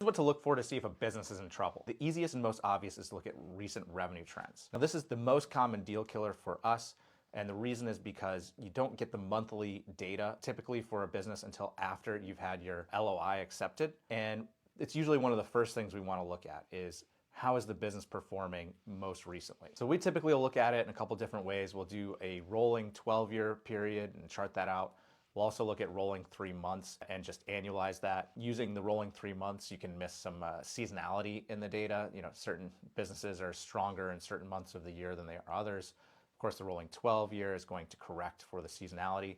What to look for to see if a business is in trouble. The easiest and most obvious is to look at recent revenue trends. Now, this is the most common deal killer for us, and the reason is because you don't get the monthly data typically for a business until after you've had your LOI accepted. And it's usually one of the first things we want to look at is how is the business performing most recently. So we typically will look at it in a couple different ways. We'll do a rolling 12-year period and chart that out. We'll also look at rolling 3 months and just annualize that. Using the rolling 3 months, you can miss some seasonality in the data. You know, certain businesses are stronger in certain months of the year than they are others. Of course, the rolling 12-year is going to correct for the seasonality.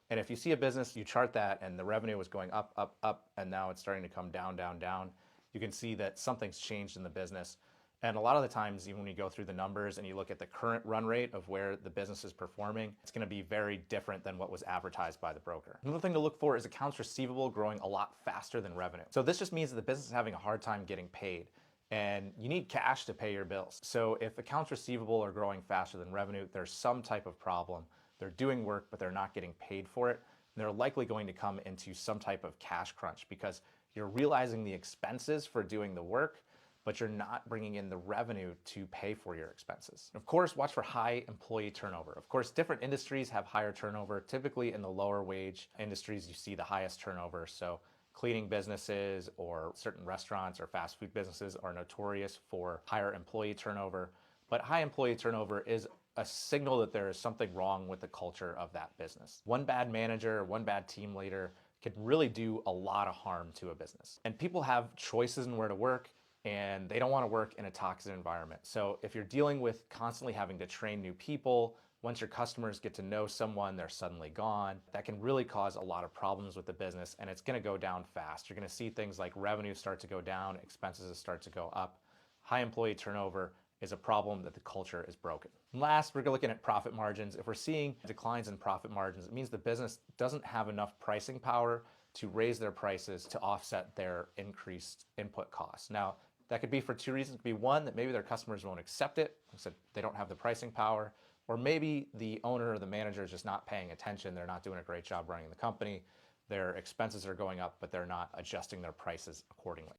And if you see a business, you chart that and the revenue was going up, up, up, and now it's starting to come down, down, down, you can see that something's changed in the business. And a lot of the times, even when you go through the numbers and you look at the current run rate of where the business is performing, it's going to be very different than what was advertised by the broker. Another thing to look for is accounts receivable growing a lot faster than revenue. So this just means that the business is having a hard time getting paid, and you need cash to pay your bills. So if accounts receivable are growing faster than revenue, there's some type of problem. They're doing work, but they're not getting paid for it. And they're likely going to come into some type of cash crunch because you're realizing the expenses for doing the work, but you're not bringing in the revenue to pay for your expenses. Of course, watch for high employee turnover. Of course, different industries have higher turnover. Typically in the lower wage industries, you see the highest turnover. So cleaning businesses or certain restaurants or fast food businesses are notorious for higher employee turnover. But high employee turnover is a signal that there is something wrong with the culture of that business. One bad manager, one bad team leader can really do a lot of harm to a business. And people have choices in where to work, and they don't want to work in a toxic environment. So if you're dealing with constantly having to train new people, once your customers get to know someone, they're suddenly gone. That can really cause a lot of problems with the business, and it's going to go down fast. You're going to see things like revenue start to go down, expenses start to go up. High employee turnover is a problem that the culture is broken. And last, we're looking at profit margins. If we're seeing declines in profit margins, it means the business doesn't have enough pricing power to raise their prices to offset their increased input costs. Now, that could be for two reasons. It could be one, that maybe their customers won't accept it, so they don't have the pricing power, or maybe the owner or the manager is just not paying attention. They're not doing a great job running the company. Their expenses are going up, but they're not adjusting their prices accordingly.